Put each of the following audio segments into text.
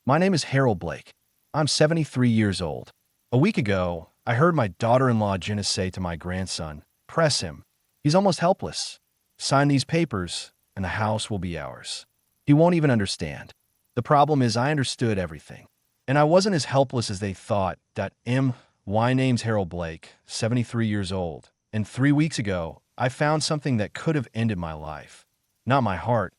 My name is Harold Blake. I'm 73 years old. A week ago, I heard my daughter-in-law Jenna say to my grandson, "Press him. He's almost helpless. Sign these papers, and the house will be ours." He won't even understand. The problem is I understood everything. And I wasn't as helpless as they thought. My name's Harold Blake, 73 years old. And 3 weeks ago, I found something that could have ended my life. Not my heart,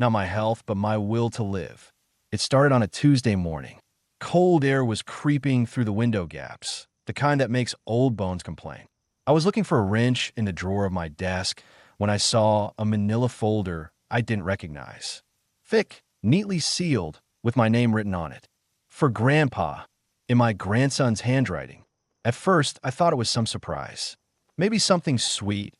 not my health, but my will to live. It started on a Tuesday morning. Cold air was creeping through the window gaps, the kind that makes old bones complain. I was looking for a wrench in the drawer of my desk when I saw a manila folder I didn't recognize. Thick, neatly sealed, with my name written on it. For Grandpa, in my grandson's handwriting. At first, I thought it was some surprise. Maybe something sweet.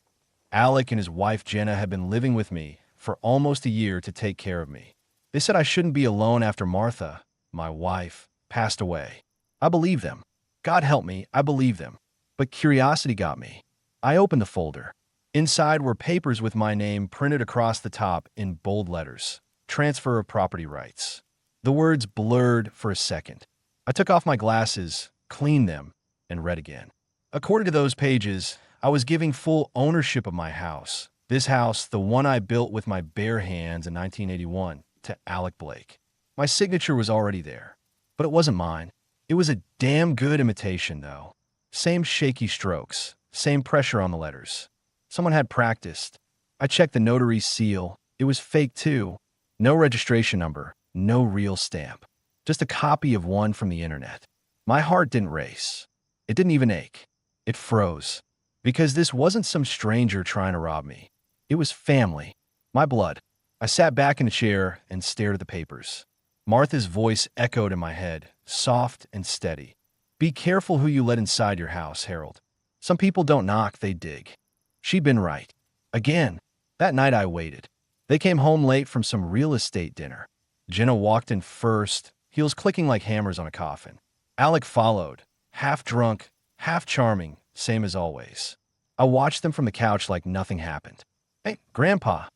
Alec and his wife Jenna had been living with me for almost a year to take care of me. They said I shouldn't be alone after Martha, my wife, passed away. I believed them. God help me, I believed them. But curiosity got me. I opened the folder. Inside were papers with my name printed across the top in bold letters. Transfer of property rights. The words blurred for a second. I took off my glasses, cleaned them, and read again. According to those pages, I was giving full ownership of my house. This house, the one I built with my bare hands in 1981, to Alec Blake. My signature was already there, but it wasn't mine. It was a damn good imitation, though. Same shaky strokes, same pressure on the letters. Someone had practiced. I checked the notary's seal. It was fake, too. No registration number, no real stamp. Just a copy of one from the internet. My heart didn't race. It didn't even ache. It froze. Because this wasn't some stranger trying to rob me. It was family. My blood. I sat back in a chair and stared at the papers. Martha's voice echoed in my head, soft and steady. "Be careful who you let inside your house, Harold. Some people don't knock, they dig." She'd been right. Again, that night I waited. They came home late from some real estate dinner. Jenna walked in first, heels clicking like hammers on a coffin. Alec followed, half drunk, half charming, same as always. I watched them from the couch like nothing happened. "Hey, Grandpa,"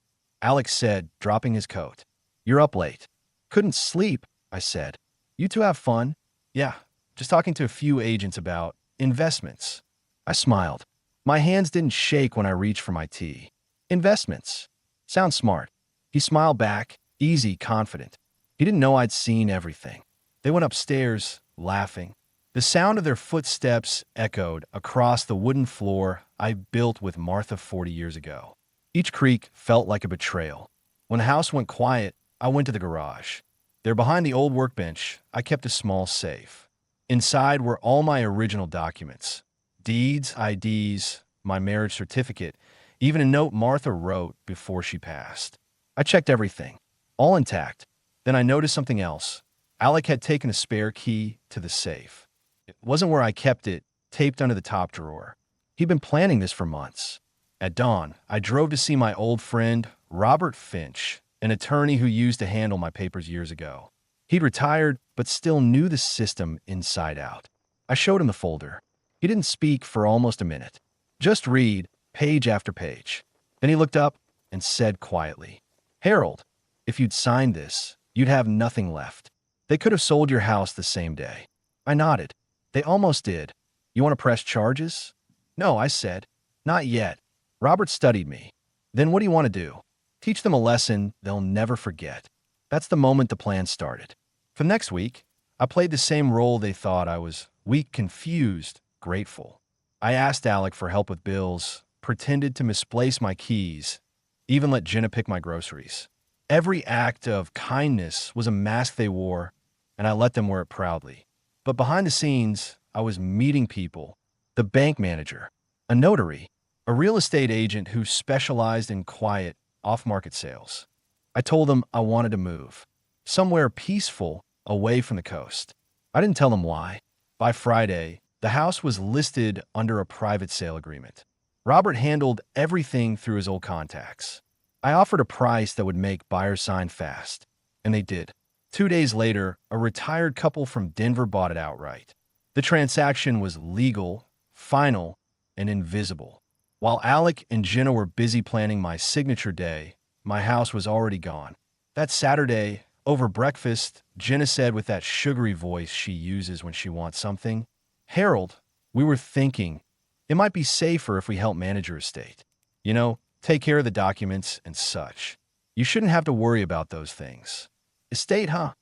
Alec said, dropping his coat. "You're up late." "Couldn't sleep," I said. "You two have fun?" "Yeah, just talking to a few agents about investments." I smiled. My hands didn't shake when I reached for my tea. "Investments. Sounds smart." He smiled back, easy, confident. He didn't know I'd seen everything. They went upstairs, laughing. The sound of their footsteps echoed across the wooden floor I built with Martha 40 years ago. Each creak felt like a betrayal. When the house went quiet, I went to the garage. There behind the old workbench, I kept a small safe. Inside were all my original documents. Deeds, IDs, my marriage certificate, even a note Martha wrote before she passed. I checked everything, all intact. Then I noticed something else. Alec had taken a spare key to the safe. It wasn't where I kept it, taped under the top drawer. He'd been planning this for months. At dawn, I drove to see my old friend, Robert Finch, an attorney who used to handle my papers years ago. He'd retired, but still knew the system inside out. I showed him the folder. He didn't speak for almost a minute. Just read, page after page. Then he looked up and said quietly, "Harold, if you'd signed this, you'd have nothing left. They could have sold your house the same day." I nodded. "They almost did. You want to press charges?" "No," I said. "Not yet." Robert studied me. "Then what do you want to do?" "Teach them a lesson they'll never forget." That's the moment the plan started. For the next week, I played the same role they thought I was: weak, confused, grateful. I asked Alec for help with bills, pretended to misplace my keys, even let Jenna pick my groceries. Every act of kindness was a mask they wore, and I let them wear it proudly. But behind the scenes, I was meeting people: the bank manager, a notary, a real estate agent who specialized in quiet, off-market sales. I told them I wanted to move, somewhere peaceful, away from the coast. I didn't tell them why. By Friday, the house was listed under a private sale agreement. Robert handled everything through his old contacts. I offered a price that would make buyers sign fast, and they did. 2 days later, a retired couple from Denver bought it outright. The transaction was legal, final, and invisible. While Alec and Jenna were busy planning my signature day, my house was already gone. That Saturday, Over breakfast, Jenna said with that sugary voice she uses when she wants something, Harold, we were thinking it might be safer if we help manage your estate. You know, take care of the documents and such. You shouldn't have to worry about those things. Estate, huh?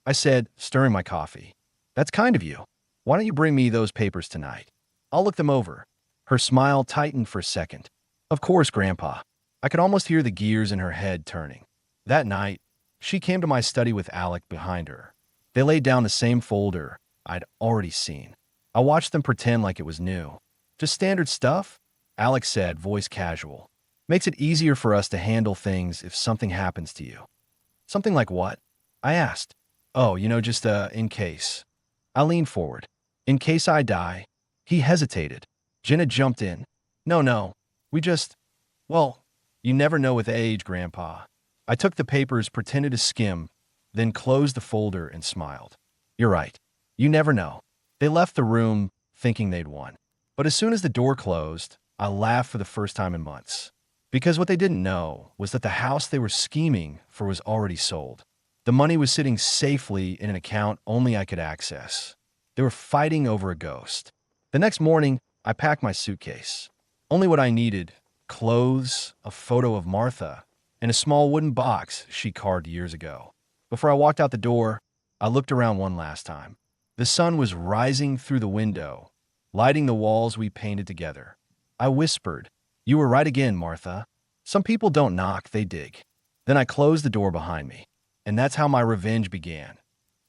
I said, stirring my coffee. That's kind of you. Why don't you bring me those papers tonight? I'll look them over. Her smile tightened for a second. Of course, Grandpa. I could almost hear the gears in her head turning. That night, she came to my study with Alec behind her. They laid down the same folder I'd already seen. I watched them pretend like it was new. Just standard stuff? Alec said, voice casual. Makes it easier for us to handle things if something happens to you. Something like what? I asked. Oh, just in case. I leaned forward. In case I die. He hesitated. Jenna jumped in. No. Well, you never know with age, Grandpa. I took the papers, pretended to skim, then closed the folder and smiled. You're right. You never know. They left the room thinking they'd won. But as soon as the door closed, I laughed for the first time in months. Because what they didn't know was that the house they were scheming for was already sold. The money was sitting safely in an account only I could access. They were fighting over a ghost. The next morning, I packed my suitcase. Only what I needed: clothes, a photo of Martha, and a small wooden box she carved years ago. Before I walked out the door, I looked around one last time. The sun was rising through the window, lighting the walls we painted together. I whispered, "You were right again, Martha. Some people don't knock, they dig." Then I closed the door behind me. And that's how my revenge began.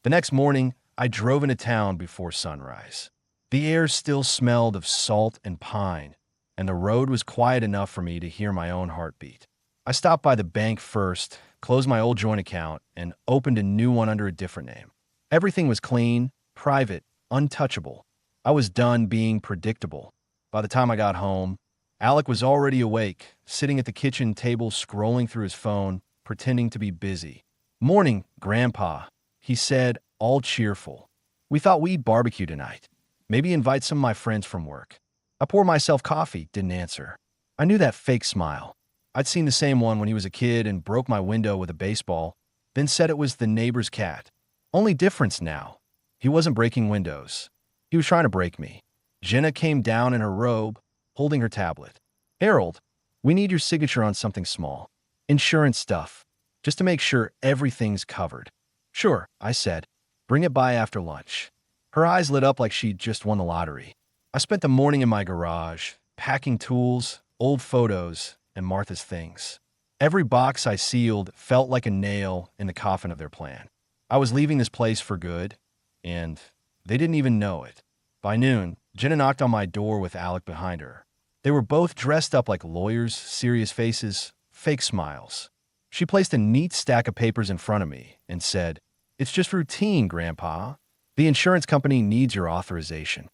The next morning, I drove into town before sunrise. The air still smelled of salt and pine, and the road was quiet enough for me to hear my own heartbeat. I stopped by the bank first, closed my old joint account, and opened a new one under a different name. Everything was clean, private, untouchable. I was done being predictable. By the time I got home, Alec was already awake, sitting at the kitchen table scrolling through his phone, pretending to be busy. "Morning, Grandpa," he said, all cheerful. "We thought we'd barbecue tonight. Maybe invite some of my friends from work." I poured myself coffee, didn't answer. I knew that fake smile. I'd seen the same one when he was a kid and broke my window with a baseball, then said it was the neighbor's cat. Only difference now. He wasn't breaking windows. He was trying to break me. Jenna came down in her robe, holding her tablet. "Harold, we need your signature on something small. Insurance stuff. Just to make sure everything's covered." "Sure," I said. "Bring it by after lunch." Her eyes lit up like she'd just won the lottery. I spent the morning in my garage, packing tools, old photos, and Martha's things. Every box I sealed felt like a nail in the coffin of their plan. I was leaving this place for good, and they didn't even know it. By noon, Jenna knocked on my door with Alec behind her. They were both dressed up like lawyers, serious faces, fake smiles. She placed a neat stack of papers in front of me and said, "It's just routine, Grandpa. The insurance company needs your authorization."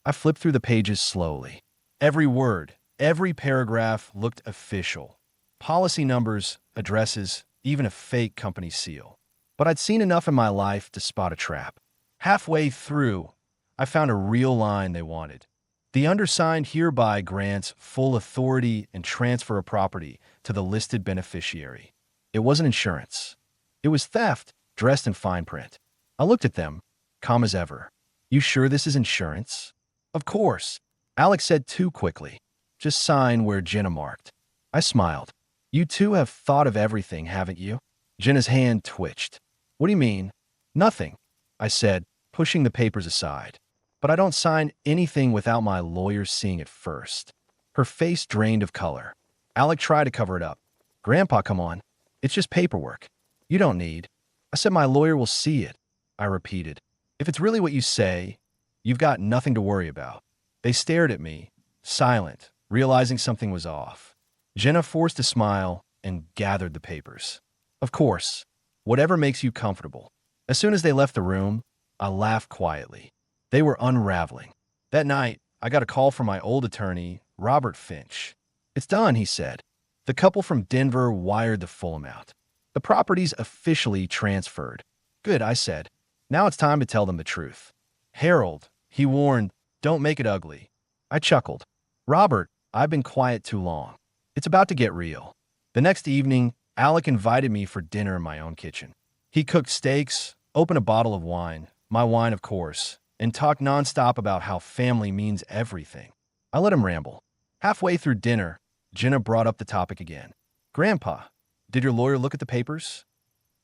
I flipped through the pages slowly. Every word, every paragraph looked official. Policy numbers, addresses, even a fake company seal. But I'd seen enough in my life to spot a trap. Halfway through, I found a real line they wanted. "The undersigned hereby grants full authority and transfer of property to the listed beneficiary." It wasn't insurance. It was theft, dressed in fine print. I looked at them, calm as ever. "You sure this is insurance?" "Of course." Alex said too quickly. "Just sign where Jenna marked." I smiled. "You two have thought of everything, haven't you?" Jenna's hand twitched. "What do you mean?" "Nothing," I said, pushing the papers aside. "But I don't sign anything without my lawyers seeing it first." Her face drained of color. Alec tried to cover it up. "Grandpa, come on. It's just paperwork. You don't need." I said my lawyer will see it, I repeated. "If it's really what you say, you've got nothing to worry about." They stared at me, silent, realizing something was off. Jenna forced a smile and gathered the papers. "Of course. Whatever makes you comfortable." As soon as they left the room, I laughed quietly. They were unraveling. That night, I got a call from my old attorney, Robert Finch. "It's done," he said. "The couple from Denver wired the full amount. The property's officially transferred." "Good," I said. "Now it's time to tell them the truth." "Harold," he warned, "don't make it ugly." I chuckled. "Robert, I've been quiet too long. It's about to get real." The next evening, Alec invited me for dinner in my own kitchen. He cooked steaks, opened a bottle of wine, my wine of course, and talked nonstop about how family means everything. I let him ramble. Halfway through dinner, Jenna brought up the topic again. Grandpa, did your lawyer look at the papers?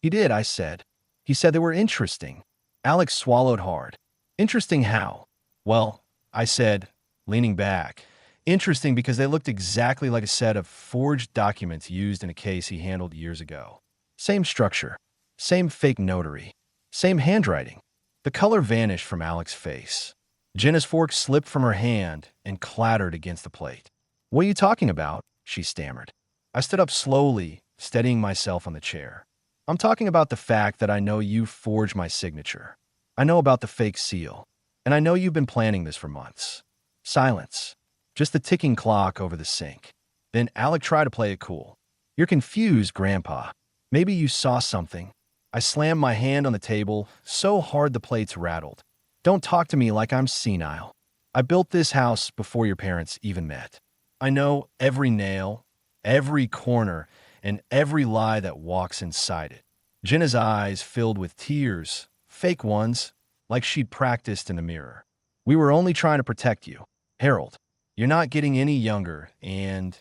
He did, I said. He said they were interesting. Alex swallowed hard. Interesting how? Well, I said, leaning back. Interesting because they looked exactly like a set of forged documents used in a case he handled years ago. Same structure, same fake notary, same handwriting. The color vanished from Alex's face. Jenna's fork slipped from her hand and clattered against the plate. What are you talking about? She stammered. I stood up slowly, steadying myself on the chair. I'm talking about the fact that I know you forged my signature. I know about the fake seal. And I know you've been planning this for months. Silence. Just the ticking clock over the sink. Then Alec tried to play it cool. You're confused, Grandpa. Maybe you saw something. I slammed my hand on the table so hard the plates rattled. Don't talk to me like I'm senile. I built this house before your parents even met. I know every nail, every corner, and every lie that walks inside it. Jenna's eyes filled with tears, fake ones, like she'd practiced in the mirror. We were only trying to protect you. Harold, you're not getting any younger, and...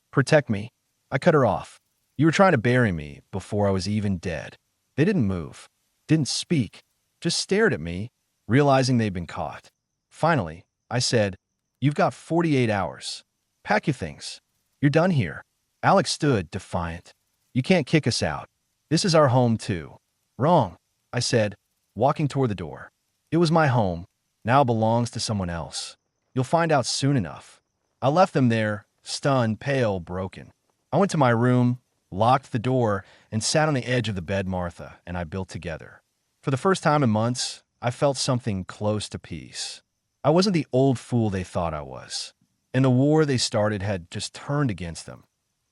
Protect me. I cut her off. You were trying to bury me before I was even dead. They didn't move, didn't speak, just stared at me, realizing they'd been caught. Finally, I said, You've got 48 hours. Pack your things. You're done here. Alex stood, defiant. You can't kick us out. This is our home, too. Wrong, I said, walking toward the door. It was my home. Now belongs to someone else. You'll find out soon enough. I left them there, stunned, pale, broken. I went to my room, locked the door, and sat on the edge of the bed Martha and I built together. For the first time in months, I felt something close to peace. I wasn't the old fool they thought I was. And the war they started had just turned against them.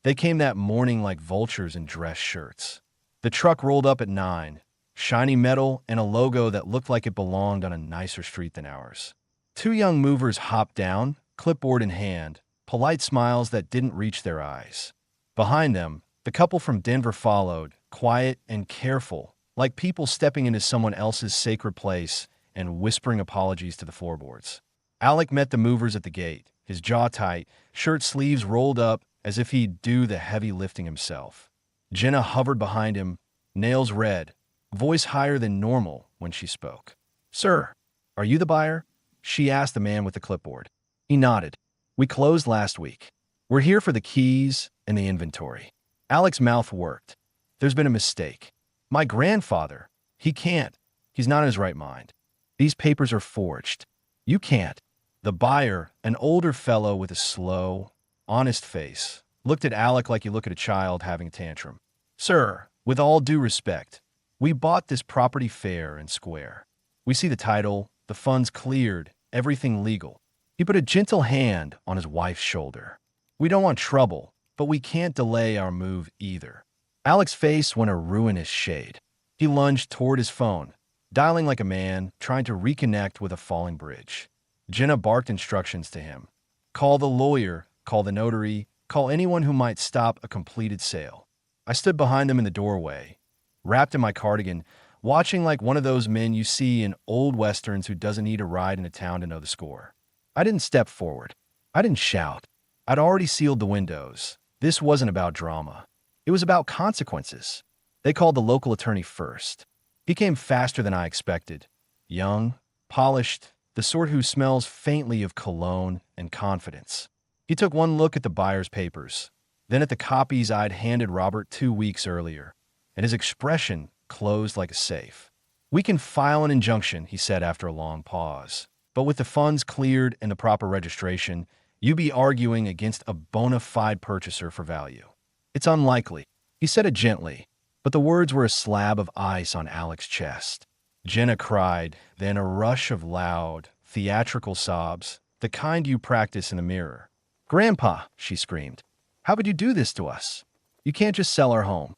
They came that morning like vultures in dress shirts. The truck rolled up at 9, shiny metal and a logo that looked like it belonged on a nicer street than ours. Two young movers hopped down, clipboard in hand, polite smiles that didn't reach their eyes. Behind them, the couple from Denver followed, quiet and careful, like people stepping into someone else's sacred place and whispering apologies to the floorboards. Alec met the movers at the gate, his jaw tight, shirt sleeves rolled up as if he'd do the heavy lifting himself. Jenna hovered behind him, nails red, voice higher than normal when she spoke. Sir, are you the buyer? She asked the man with the clipboard. He nodded. We closed last week. We're here for the keys and the inventory. Alec's mouth worked. There's been a mistake. My grandfather, he can't. He's not in his right mind. These papers are forged. You can't. The buyer, an older fellow with a slow, honest face, looked at Alec like you look at a child having a tantrum. Sir, with all due respect, we bought this property fair and square. We see the title, the funds cleared, everything legal. He put a gentle hand on his wife's shoulder. We don't want trouble, but we can't delay our move either. Alec's face went a ruinous shade. He lunged toward his phone, dialing like a man trying to reconnect with a falling bridge. Jenna barked instructions to him. Call the lawyer, call the notary, call anyone who might stop a completed sale. I stood behind them in the doorway, wrapped in my cardigan, watching like one of those men you see in old westerns who doesn't need a ride into town to know the score. I didn't step forward. I didn't shout. I'd already sealed the windows. This wasn't about drama. It was about consequences. They called the local attorney first. He came faster than I expected. Young, polished, the sort who smells faintly of cologne and confidence. He took one look at the buyer's papers, then at the copies I'd handed Robert 2 weeks earlier, and his expression closed like a safe. We can file an injunction, he said after a long pause. But with the funds cleared and the proper registration, you'd be arguing against a bona fide purchaser for value. It's unlikely. He said it gently, but the words were a slab of ice on Alec's chest. Jenna cried, then a rush of loud, theatrical sobs, the kind you practice in the mirror. Grandpa, she screamed, how could you do this to us? You can't just sell our home.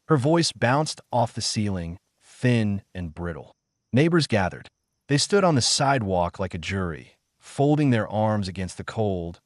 Her voice bounced off the ceiling, thin and brittle. Neighbors gathered. They stood on the sidewalk like a jury, folding their arms against the cold,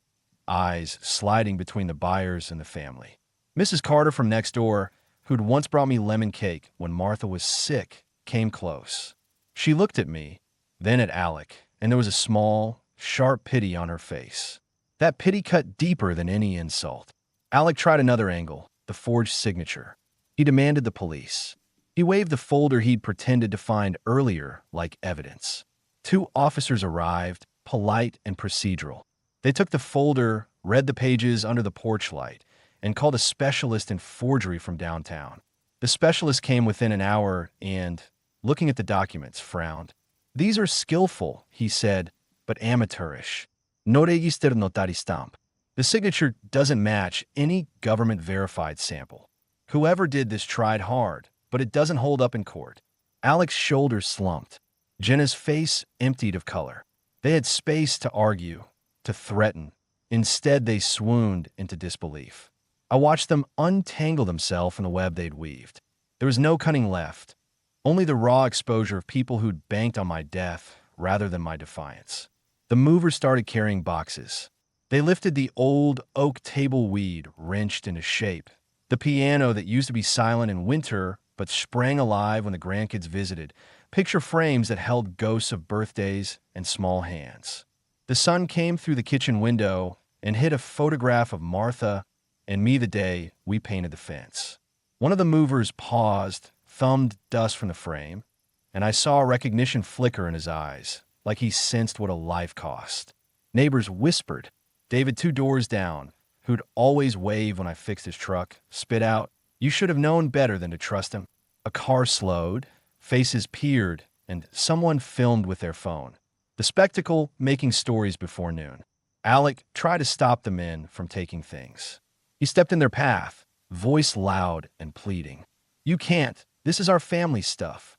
eyes sliding between the buyers and the family. Mrs. Carter from next door, who'd once brought me lemon cake when Martha was sick, came close. She looked at me, then at Alec, and there was a small, sharp pity on her face. That pity cut deeper than any insult. Alec tried another angle, the forged signature. He demanded the police. He waved the folder he'd pretended to find earlier like evidence. 2 officers arrived, polite and procedural. They took the folder, read the pages under the porch light, and called a specialist in forgery from downtown. The specialist came within an hour and, looking at the documents, frowned. "These are skillful," he said, "but amateurish. No register notari stamp." The signature doesn't match any government-verified sample. Whoever did this tried hard, but it doesn't hold up in court. Alec's shoulders slumped. Jenna's face emptied of color. They had space to argue, to threaten. Instead, they swooned into disbelief. I watched them untangle themselves in the web they'd weaved. There was no cunning left, only the raw exposure of people who'd banked on my death rather than my defiance. The movers started carrying boxes. They lifted the old oak table weed wrenched into shape, the piano that used to be silent in winter but sprang alive when the grandkids visited, picture frames that held ghosts of birthdays and small hands. The sun came through the kitchen window and hit a photograph of Martha and me the day we painted the fence. One of the movers paused, thumbed dust from the frame, and I saw a recognition flicker in his eyes, like he sensed what a life cost. Neighbors whispered. David, 2 doors down, who'd always wave when I fixed his truck, spit out, "You should have known better than to trust him." A car slowed, faces peered, and someone filmed with their phone. The spectacle making stories before noon. Alec tried to stop the men from taking things. He stepped in their path, voice loud and pleading. "You can't. This is our family stuff."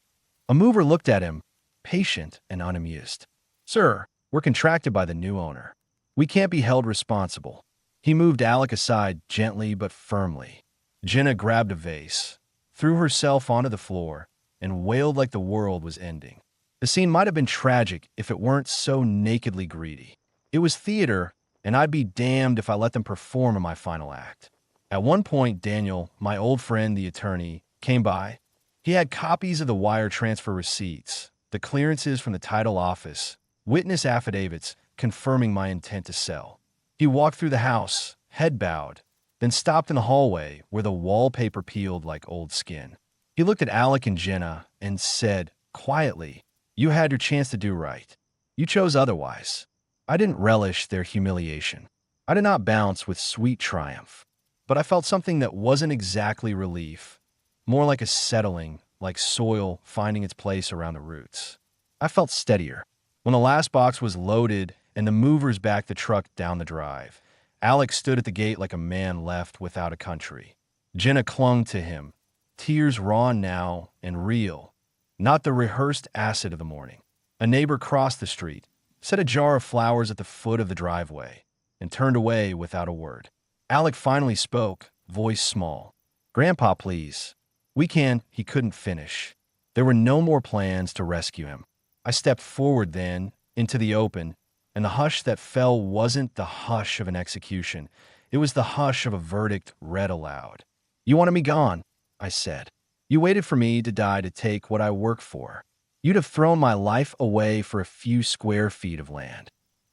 A mover looked at him, patient and unamused. "Sir, we're contracted by the new owner. We can't be held responsible." He moved Alec aside gently but firmly. Jenna grabbed a vase, threw herself onto the floor, and wailed like the world was ending. The scene might have been tragic if it weren't so nakedly greedy. It was theater, and I'd be damned if I let them perform in my final act. At one point, Daniel, my old friend the attorney, came by. He had copies of the wire transfer receipts, the clearances from the title office, witness affidavits confirming my intent to sell. He walked through the house, head bowed, then stopped in the hallway where the wallpaper peeled like old skin. He looked at Alec and Jenna and said, quietly, "You had your chance to do right. You chose otherwise." I didn't relish their humiliation. I did not bounce with sweet triumph, but I felt something that wasn't exactly relief, more like a settling, like soil finding its place around the roots. I felt steadier. When the last box was loaded and the movers backed the truck down the drive, Alex stood at the gate like a man left without a country. Jenna clung to him, tears raw now and real, not the rehearsed acid of the morning. A neighbor crossed the street, set a jar of flowers at the foot of the driveway, and turned away without a word. Alec finally spoke, voice small. "Grandpa, please." "We can," he couldn't finish. There were no more plans to rescue him. I stepped forward then, into the open, and the hush that fell wasn't the hush of an execution. It was the hush of a verdict read aloud. "You wanted me gone," I said. "You waited for me to die to take what I work for. You'd have thrown my life away for a few square feet of land."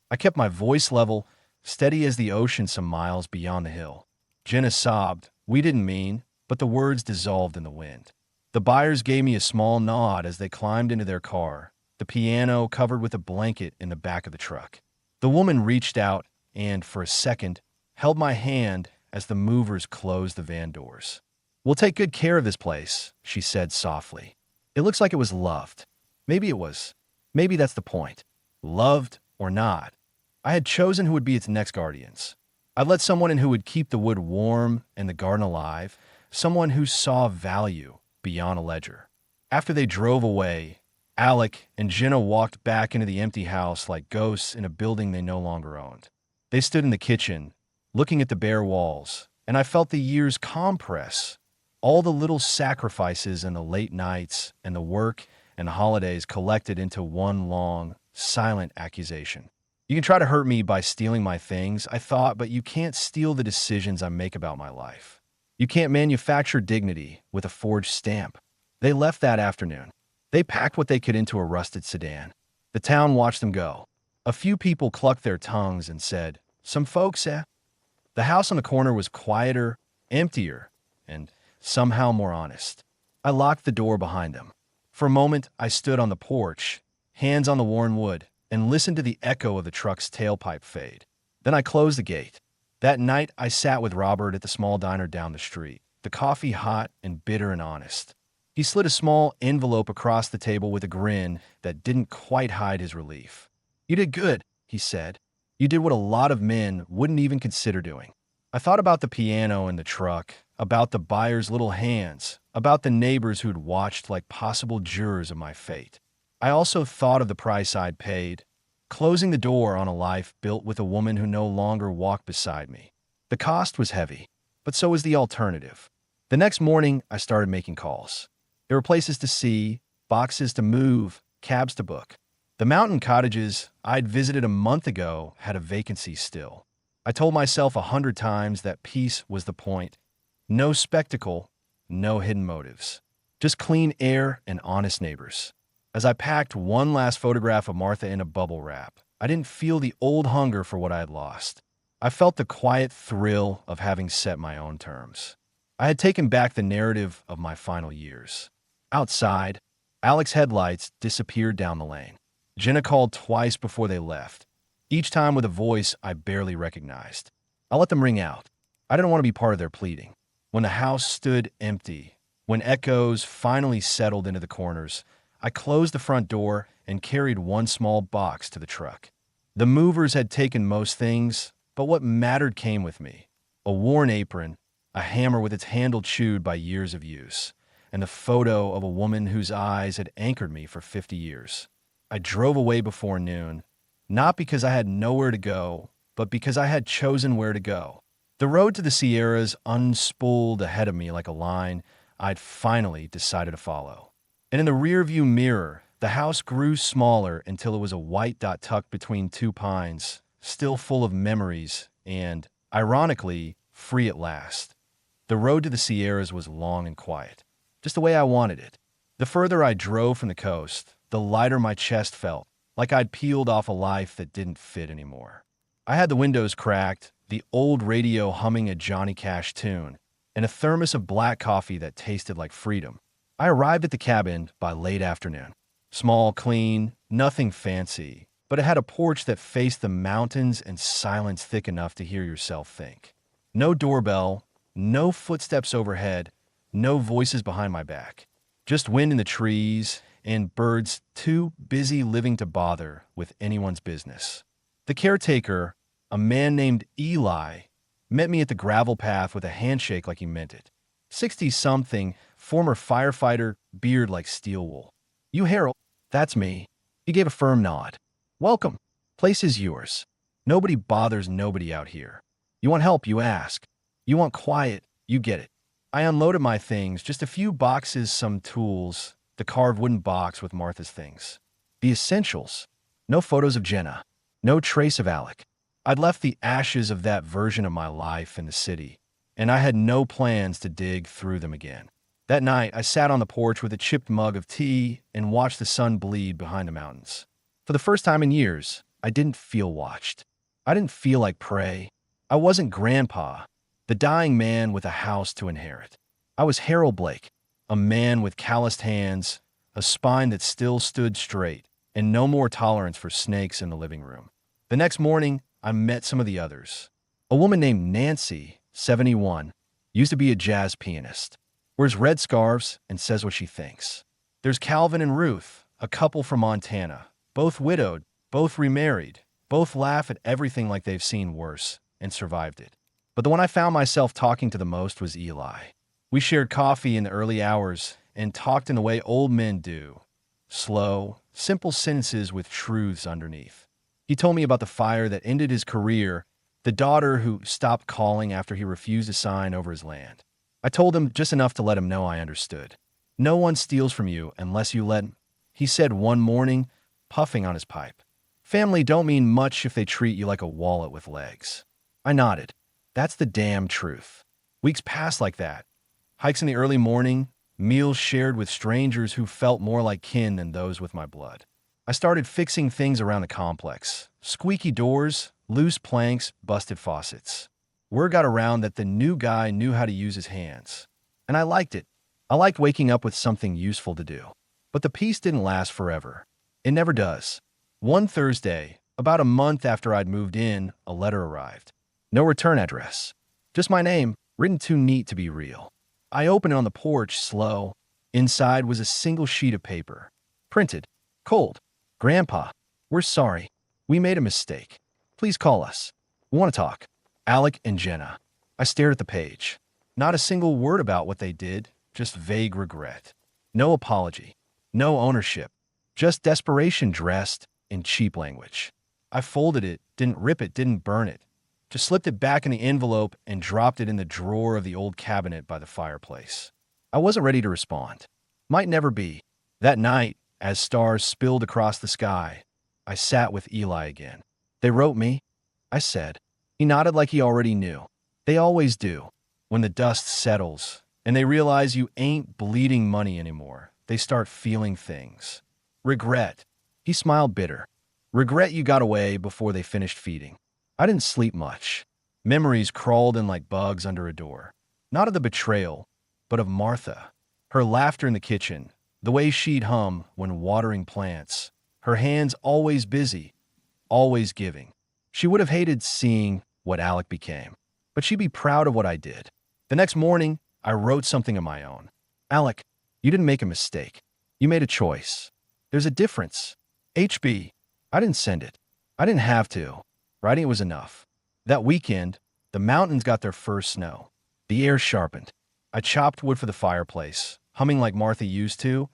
I kept my voice level, steady as the ocean some miles beyond the hill. Jenna sobbed. We didn't mean, but the words dissolved in the wind. The buyers gave me a small nod as they climbed into their car, the piano covered with a blanket in the back of the truck. The woman reached out and, for a second, held my hand as the movers closed the van doors. "We'll take good care of this place," she said softly. "It looks like it was loved. Maybe it was. Maybe that's the point. Loved or not. I had chosen who would be its next guardians. I'd let someone in who would keep the wood warm and the garden alive, someone who saw value beyond a ledger." After they drove away, Alec and Jenna walked back into the empty house like ghosts in a building they no longer owned. They stood in the kitchen, looking at the bare walls, and I felt the years compress. All the little sacrifices and the late nights and the work and the holidays collected into one long, silent accusation. You can try to hurt me by stealing my things, I thought, but you can't steal the decisions I make about my life. You can't manufacture dignity with a forged stamp. They left that afternoon. They packed what they could into a rusted sedan. The town watched them go. A few people clucked their tongues and said, "Some folks, eh?" The house on the corner was quieter, emptier, and somehow more honest. I locked the door behind them. For a moment, I stood on the porch, hands on the worn wood, and listened to the echo of the truck's tailpipe fade. Then I closed the gate. That night, I sat with Robert at the small diner down the street, the coffee hot and bitter and honest. He slid a small envelope across the table with a grin that didn't quite hide his relief. "You did good," he said. "You did what a lot of men wouldn't even consider doing." I thought about the piano in the truck, about the buyer's little hands, about the neighbors who'd watched like possible jurors of my fate. I also thought of the price I'd paid, closing the door on a life built with a woman who no longer walked beside me. The cost was heavy, but so was the alternative. The next morning, I started making calls. There were places to see, boxes to move, cabs to book. The mountain cottages I'd visited a month ago had a vacancy still. I told myself 100 times that peace was the point. No spectacle, no hidden motives. Just clean air and honest neighbors. As I packed one last photograph of Martha in a bubble wrap, I didn't feel the old hunger for what I had lost. I felt the quiet thrill of having set my own terms. I had taken back the narrative of my final years. Outside, Alex's headlights disappeared down the lane. Jenna called twice before they left, each time with a voice I barely recognized. I let them ring out. I didn't want to be part of their pleading. When the house stood empty, when echoes finally settled into the corners, I closed the front door and carried one small box to the truck. The movers had taken most things, but what mattered came with me. A worn apron, a hammer with its handle chewed by years of use, and the photo of a woman whose eyes had anchored me for 50 years. I drove away before noon, not because I had nowhere to go, but because I had chosen where to go. The road to the Sierras unspooled ahead of me like a line I'd finally decided to follow. And in the rearview mirror, the house grew smaller until it was a white dot tucked between two pines, still full of memories and, ironically, free at last. The road to the Sierras was long and quiet, just the way I wanted it. The further I drove from the coast, the lighter my chest felt, like I'd peeled off a life that didn't fit anymore. I had the windows cracked, the old radio humming a Johnny Cash tune, and a thermos of black coffee that tasted like freedom. I arrived at the cabin by late afternoon. Small, clean, nothing fancy, but it had a porch that faced the mountains and silence thick enough to hear yourself think. No doorbell, no footsteps overhead, no voices behind my back. Just wind in the trees and birds too busy living to bother with anyone's business. The caretaker, a man named Eli, met me at the gravel path with a handshake like he meant it. 60-something, former firefighter, beard like steel wool. "You Harold?" "That's me." He gave a firm nod. "Welcome. Place is yours. Nobody bothers nobody out here. You want help, you ask. You want quiet, you get it." I unloaded my things, just a few boxes, some tools, the carved wooden box with Martha's things. The essentials. No photos of Jenna. No trace of Alec. I'd left the ashes of that version of my life in the city, and I had no plans to dig through them again. That night, I sat on the porch with a chipped mug of tea and watched the sun bleed behind the mountains. For the first time in years, I didn't feel watched. I didn't feel like prey. I wasn't Grandpa, the dying man with a house to inherit. I was Harold Blake, a man with calloused hands, a spine that still stood straight, and no more tolerance for snakes in the living room. The next morning, I met some of the others. A woman named Nancy, 71, used to be a jazz pianist, wears red scarves and says what she thinks. There's Calvin and Ruth, a couple from Montana, both widowed, both remarried, both laugh at everything like they've seen worse and survived it. But the one I found myself talking to the most was Eli. We shared coffee in the early hours and talked in the way old men do. Slow, simple sentences with truths underneath. He told me about the fire that ended his career, the daughter who stopped calling after he refused to sign over his land. I told him just enough to let him know I understood. "No one steals from you unless you let," he said one morning, puffing on his pipe. "Family don't mean much if they treat you like a wallet with legs." I nodded. That's the damn truth. Weeks passed like that. Hikes in the early morning, meals shared with strangers who felt more like kin than those with my blood. I started fixing things around the complex. Squeaky doors, loose planks, busted faucets. Word got around that the new guy knew how to use his hands. And I liked it. I liked waking up with something useful to do. But the peace didn't last forever. It never does. One Thursday, about a month after I'd moved in, a letter arrived. No return address. Just my name, written too neat to be real. I opened it on the porch, slow. Inside was a single sheet of paper. Printed. Cold. Grandpa, we're sorry. We made a mistake. Please call us. We want to talk. Alec and Jenna. I stared at the page. Not a single word about what they did, just vague regret. No apology. No ownership. Just desperation dressed in cheap language. I folded it, didn't rip it, didn't burn it. Just slipped it back in the envelope and dropped it in the drawer of the old cabinet by the fireplace. I wasn't ready to respond. Might never be. That night, as stars spilled across the sky, I sat with Eli again. They wrote me, I said. He nodded like he already knew. They always do. When the dust settles and they realize you ain't bleeding money anymore, they start feeling things. Regret. He smiled bitter. Regret you got away before they finished feeding. I didn't sleep much. Memories crawled in like bugs under a door. Not of the betrayal, but of Martha. Her laughter in the kitchen, the way she'd hum when watering plants, her hands always busy, always giving. She would have hated seeing what Alec became, but she'd be proud of what I did. The next morning, I wrote something of my own. Alec, you didn't make a mistake. You made a choice. There's a difference. HB. I didn't send it. I didn't have to. Writing it was enough. That weekend, the mountains got their first snow. The air sharpened. I chopped wood for the fireplace, humming like Martha used to,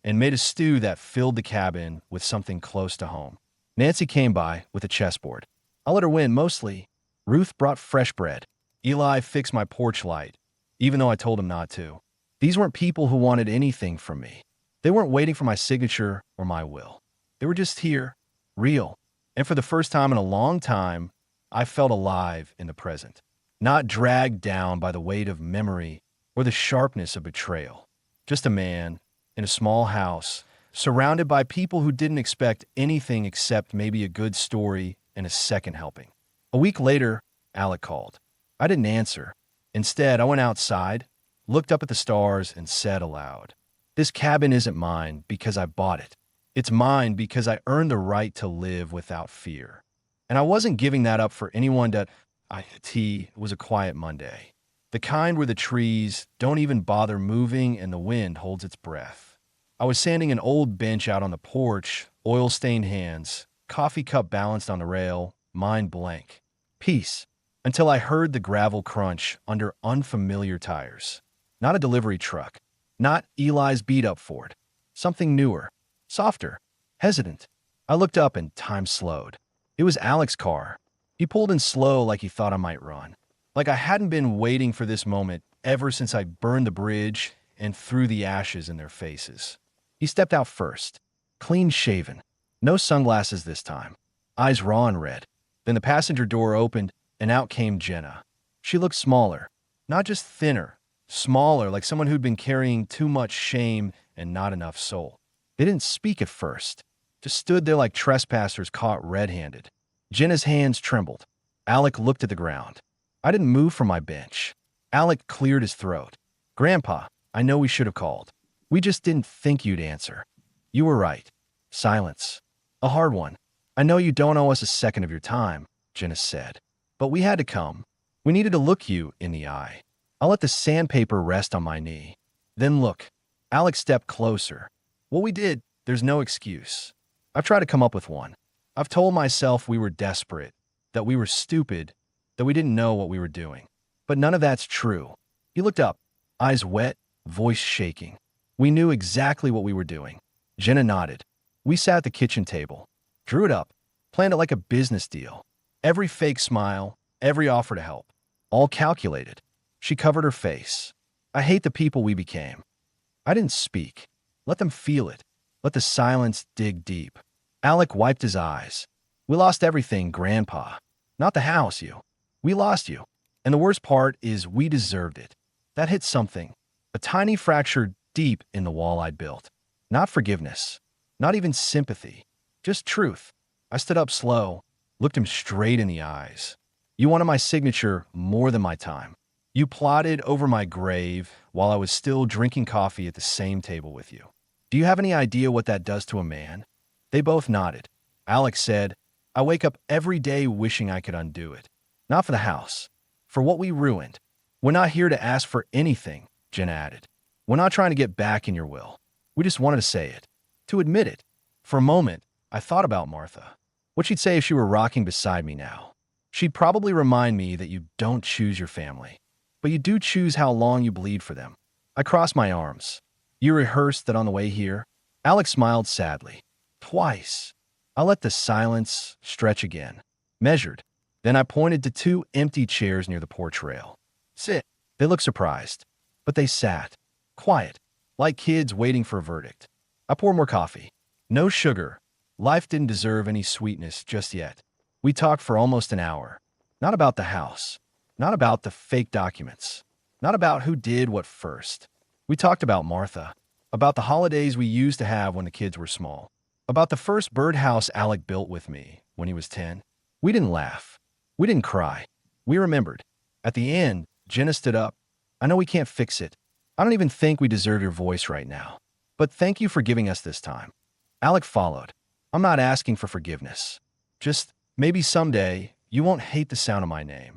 and made a stew that filled the cabin with something close to home. Nancy came by with a chessboard. I let her win mostly. Ruth brought fresh bread. Eli fixed my porch light, even though I told him not to. These weren't people who wanted anything from me. They weren't waiting for my signature or my will. They were just here, real. And for the first time in a long time, I felt alive in the present, not dragged down by the weight of memory or the sharpness of betrayal. Just a man in a small house, surrounded by people who didn't expect anything except maybe a good story and a second helping. A week later, Alec called. I didn't answer. Instead, I went outside, looked up at the stars, and said aloud, "This cabin isn't mine because I bought it. It's mine because I earned the right to live without fear." And I wasn't giving that up for anyone that it was a quiet Monday. The kind where the trees don't even bother moving and the wind holds its breath. I was sanding an old bench out on the porch, oil-stained hands, coffee cup balanced on the rail, mind blank. Peace. Until I heard the gravel crunch under unfamiliar tires. Not a delivery truck. Not Eli's beat-up Ford. Something newer. Softer. Hesitant. I looked up and time slowed. It was Alec's car. He pulled in slow like he thought I might run. Like I hadn't been waiting for this moment ever since I burned the bridge and threw the ashes in their faces. He stepped out first. Clean shaven. No sunglasses this time. Eyes raw and red. Then the passenger door opened and out came Jenna. She looked smaller. Not just thinner. Smaller, like someone who'd been carrying too much shame and not enough soul. They didn't speak at first. Just stood there like trespassers caught red-handed. Jenna's hands trembled. Alec looked at the ground. I didn't move from my bench. Alec cleared his throat. "Grandpa, I know we should have called. We just didn't think you'd answer. You were right." Silence. A hard one. "I know you don't owe us a second of your time," Jenna said. "But we had to come. We needed to look you in the eye." I let the sandpaper rest on my knee. "Then look." Alec stepped closer. "What we did, there's no excuse. I've tried to come up with one. I've told myself we were desperate, that we were stupid, that we didn't know what we were doing. But none of that's true." He looked up, eyes wet, voice shaking. "We knew exactly what we were doing." Jenna nodded. We sat at the kitchen table, drew it up, planned it like a business deal. Every fake smile, every offer to help, all calculated. She covered her face. "I hate the people we became." I didn't speak. Let them feel it. Let the silence dig deep. Alec wiped his eyes. "We lost everything, Grandpa. Not the house, you. We lost you. And the worst part is we deserved it. That hit something, a tiny fracture deep in the wall I'd built. Not forgiveness, not even sympathy, just truth. I stood up slow, looked him straight in the eyes. You wanted my signature more than my time. You plotted over my grave while I was still drinking coffee at the same table with you. Do you have any idea what that does to a man? They both nodded. Alex said, I wake up every day wishing I could undo it. Not for the house, for what we ruined. We're not here to ask for anything, Jenna added. We're not trying to get back in your will. We just wanted to say it, to admit it. For a moment, I thought about Martha. What she'd say if she were rocking beside me now. She'd probably remind me that you don't choose your family, but you do choose how long you bleed for them. I crossed my arms. You rehearsed that on the way here? Alex smiled sadly. Twice. I let the silence stretch again. Measured. Then I pointed to two empty chairs near the porch rail. Sit. They looked surprised, but they sat. Quiet. Like kids waiting for a verdict. I poured more coffee. No sugar. Life didn't deserve any sweetness just yet. We talked for almost an hour. Not about the house. Not about the fake documents. Not about who did what first. We talked about Martha. About the holidays we used to have when the kids were small. About the first birdhouse Alec built with me when he was 10. We didn't laugh. We didn't cry. We remembered. At the end, Jenna stood up. I know we can't fix it. I don't even think we deserve your voice right now. But thank you for giving us this time. Alec followed. I'm not asking for forgiveness. Just maybe someday you won't hate the sound of my name.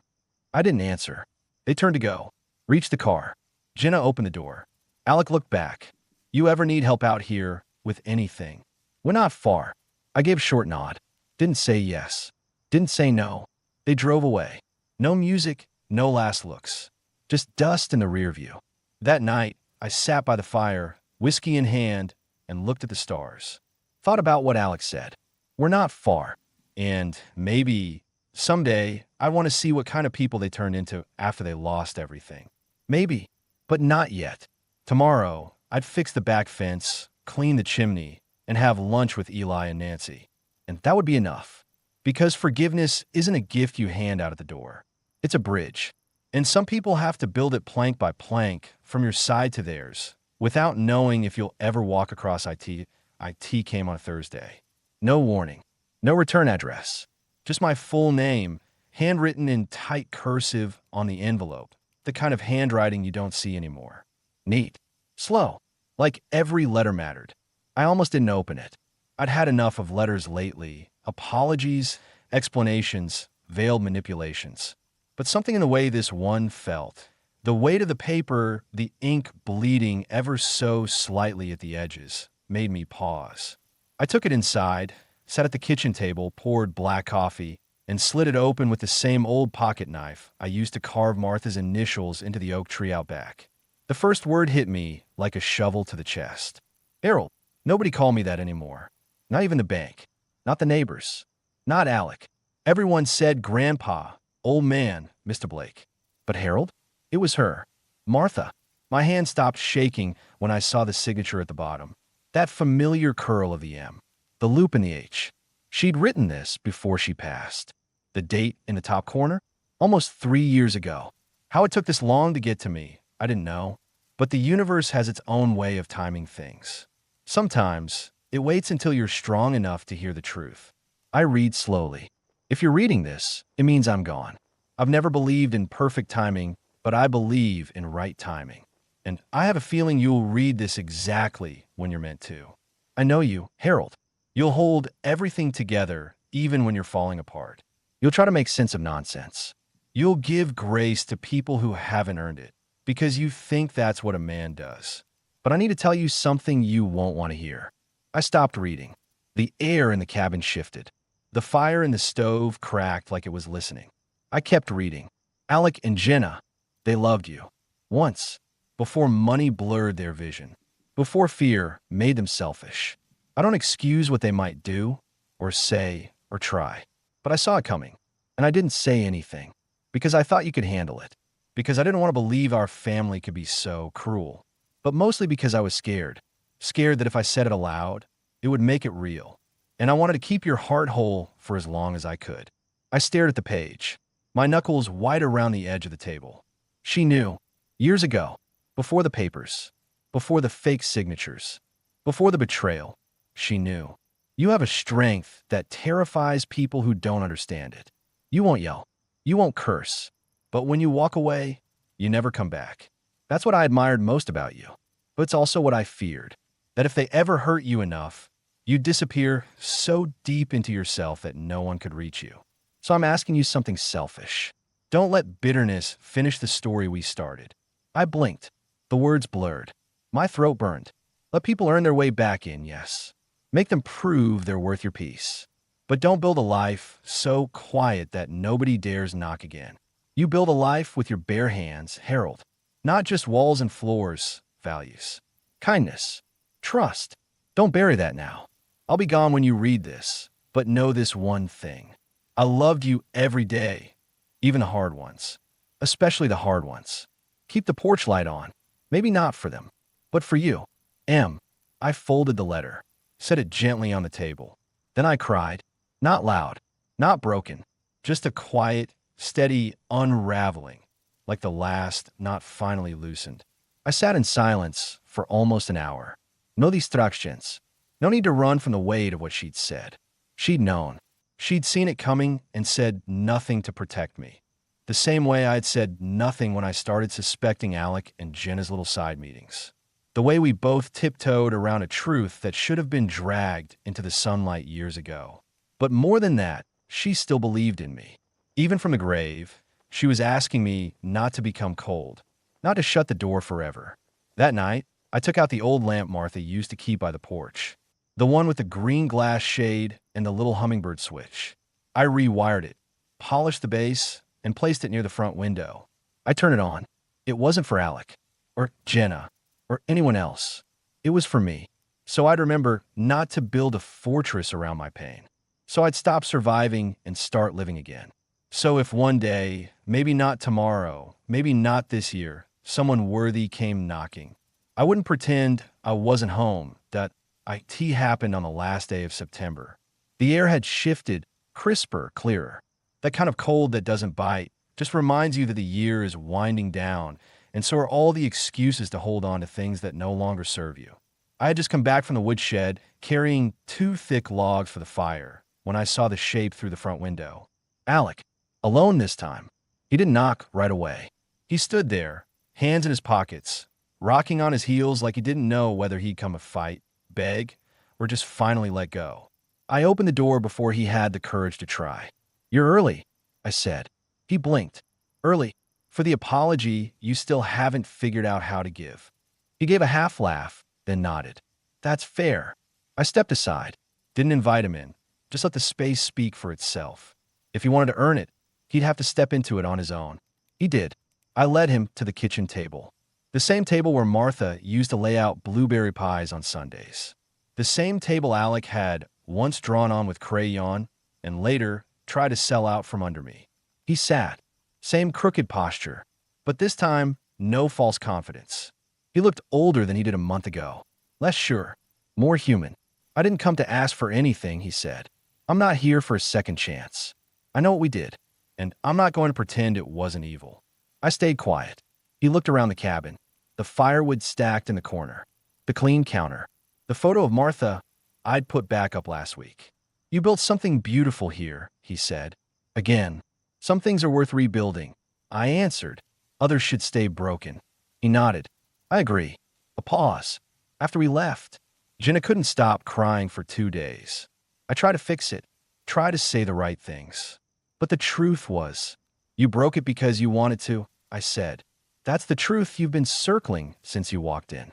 I didn't answer. They turned to go. Reached the car. Jenna opened the door. Alec looked back. You ever need help out here with anything? We're not far. I gave a short nod. Didn't say yes. Didn't say no. They drove away. No music, no last looks. Just dust in the rear view. That night, I sat by the fire, whiskey in hand, and looked at the stars. Thought about what Alex said. We're not far. And maybe someday I want to see what kind of people they turned into after they lost everything. Maybe, but not yet. Tomorrow, I'd fix the back fence, clean the chimney, and have lunch with Eli and Nancy. And that would be enough. Because forgiveness isn't a gift you hand out at the door. It's a bridge. And some people have to build it plank by plank from your side to theirs without knowing if you'll ever walk across IT. IT came on a Thursday. No warning. No return address. Just my full name, handwritten in tight cursive on the envelope. The kind of handwriting you don't see anymore. Neat. Slow. Like every letter mattered. I almost didn't open it. I'd had enough of letters lately. Apologies, explanations, veiled manipulations. But something in the way this one felt, the weight of the paper, the ink bleeding ever so slightly at the edges, made me pause. I took it inside, sat at the kitchen table, poured black coffee, and slid it open with the same old pocket knife I used to carve Martha's initials into the oak tree out back. The first word hit me like a shovel to the chest. Harold. Nobody called me that anymore. Not even the bank. Not the neighbors. Not Alec. Everyone said Grandpa. Old man, Mr. Blake. But Harold? It was her. Martha. My hand stopped shaking when I saw the signature at the bottom. That familiar curl of the M. The loop in the H. She'd written this before she passed. The date in the top corner? Almost 3 years ago. How it took this long to get to me, I didn't know. But the universe has its own way of timing things. Sometimes, it waits until you're strong enough to hear the truth. I read slowly. If you're reading this, it means I'm gone. I've never believed in perfect timing, but I believe in right timing. And I have a feeling you'll read this exactly when you're meant to. I know you, Harold. You'll hold everything together, even when you're falling apart. You'll try to make sense of nonsense. You'll give grace to people who haven't earned it, because you think that's what a man does. But I need to tell you something you won't want to hear. I stopped reading. The air in the cabin shifted. The fire in the stove cracked like it was listening. I kept reading. Alec and Jenna, they loved you. Once, before money blurred their vision. Before fear made them selfish. I don't excuse what they might do, or say, or try. But I saw it coming, and I didn't say anything. Because I thought you could handle it. Because I didn't want to believe our family could be so cruel. But mostly because I was scared. Scared that if I said it aloud, it would make it real. And I wanted to keep your heart whole for as long as I could. I stared at the page. my knuckles white around the edge of the table. She knew, years ago, before the papers, before the fake signatures, before the betrayal, she knew. You have a strength that terrifies people who don't understand it. You won't yell. You won't curse. But when you walk away, you never come back. That's what I admired most about you. But it's also what I feared. That if they ever hurt you enough, you'd disappear so deep into yourself that no one could reach you. So I'm asking you something selfish. Don't let bitterness finish the story we started. I blinked. The words blurred. My throat burned. Let people earn their way back in, yes. Make them prove they're worth your peace. But don't build a life so quiet that nobody dares knock again. You build a life with your bare hands, Harold. Not just walls and floors, values. Kindness. Trust. Don't bury that now. I'll be gone when you read this, but know this one thing. I loved you every day, even the hard ones. Especially the hard ones. Keep the porch light on. Maybe not for them, but for you. M. I folded the letter, set it gently on the table. Then I cried. Not loud, not broken, just a quiet, steady unraveling, like the last not finally loosened. I sat in silence for almost an hour. No distractions. No need to run from the weight of what she'd said. She'd known. She'd seen it coming and said nothing to protect me. The same way I'd said nothing when I started suspecting Alec and Jenna's little side meetings. The way we both tiptoed around a truth that should have been dragged into the sunlight years ago. But more than that, she still believed in me. Even from the grave, she was asking me not to become cold, not to shut the door forever. That night, I took out the old lamp Martha used to keep by the porch, the one with the green glass shade and the little hummingbird switch. I rewired it, polished the base, and placed it near the front window. I turned it on. It wasn't for Alec, or Jenna, or anyone else. It was for me. So I'd remember not to build a fortress around my pain. So I'd stop surviving and start living again. So if one day, maybe not tomorrow, maybe not this year, someone worthy came knocking, I wouldn't pretend I wasn't home, that IT happened on the last day of September. The air had shifted, crisper, clearer. That kind of cold that doesn't bite, just reminds you that the year is winding down, and so are all the excuses to hold on to things that no longer serve you. I had just come back from the woodshed, carrying 2 thick logs for the fire, when I saw the shape through the front window. Alec, alone this time. He didn't knock right away. He stood there, hands in his pockets, rocking on his heels like he didn't know whether he'd come to fight, beg, or just finally let go. I opened the door before he had the courage to try. You're early, I said. He blinked. Early. For the apology you still haven't figured out how to give. He gave a half laugh, then nodded. That's fair. I stepped aside, didn't invite him in, just let the space speak for itself. If he wanted to earn it, he'd have to step into it on his own. He did. I led him to the kitchen table. The same table where Martha used to lay out blueberry pies on Sundays. The same table Alec had once drawn on with crayon and later tried to sell out from under me. He sat. Same crooked posture, but this time, no false confidence. He looked older than he did a month ago. Less sure. More human. I didn't come to ask for anything, he said. I'm not here for a second chance. I know what we did, and I'm not going to pretend it wasn't evil. I stayed quiet. He looked around the cabin. The firewood stacked in the corner. The clean counter. The photo of Martha I'd put back up last week. You built something beautiful here, he said. Again, some things are worth rebuilding. I answered. Others should stay broken. He nodded. I agree. A pause. After we left, Jenna couldn't stop crying for 2 days. I tried to fix it, tried to say the right things. But the truth was, you broke it because you wanted to, I said. That's the truth you've been circling since you walked in.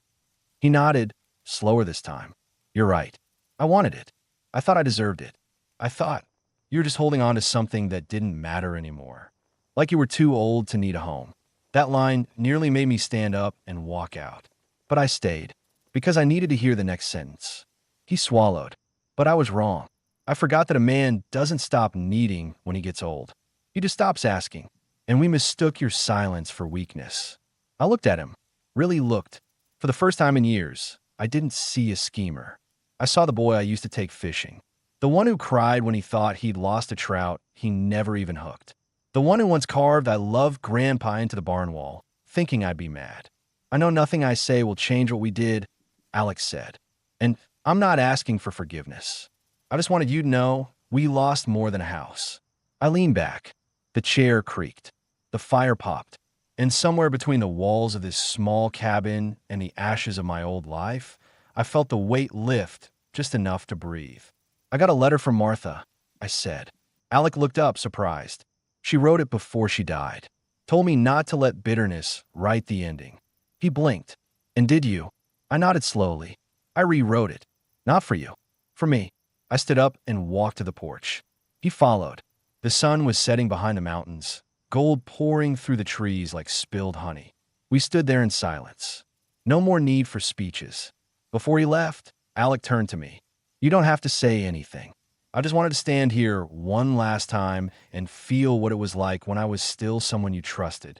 He nodded, slower this time. You're right. I wanted it. I thought I deserved it. I thought you were just holding on to something that didn't matter anymore. Like you were too old to need a home. That line nearly made me stand up and walk out. But I stayed, because I needed to hear the next sentence. He swallowed. But I was wrong. I forgot that a man doesn't stop needing when he gets old. He just stops asking. And we mistook your silence for weakness. I looked at him. Really looked. For the first time in years, I didn't see a schemer. I saw the boy I used to take fishing. The one who cried when he thought he'd lost a trout he never even hooked. The one who once carved "I love Grandpa" into the barn wall, thinking I'd be mad. I know nothing I say will change what we did, Alex said. And I'm not asking for forgiveness. I just wanted you to know we lost more than a house. I leaned back. The chair creaked. The fire popped. And somewhere between the walls of this small cabin and the ashes of my old life, I felt the weight lift just enough to breathe. I got a letter from Martha, I said. Alec looked up, surprised. She wrote it before she died. Told me not to let bitterness write the ending. He blinked. And did you? I nodded slowly. I rewrote it. Not for you. For me. I stood up and walked to the porch. He followed. The sun was setting behind the mountains, gold pouring through the trees like spilled honey. We stood there in silence. No more need for speeches. Before he left, Alec turned to me. You don't have to say anything. I just wanted to stand here one last time and feel what it was like when I was still someone you trusted.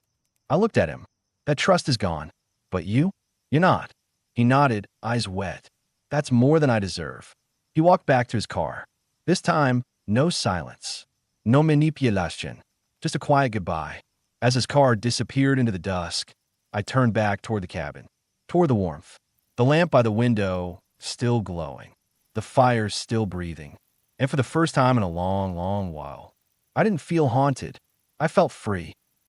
I looked at him. That trust is gone. But you? You're not. He nodded, eyes wet. That's more than I deserve. He walked back to his car. This time, no silence. No manipulation. Just a quiet goodbye. As his car disappeared into the dusk, I turned back toward the cabin, toward the warmth. The lamp by the window still glowing. The fire still breathing. And for the first time in a long, long while, I didn't feel haunted. I felt free.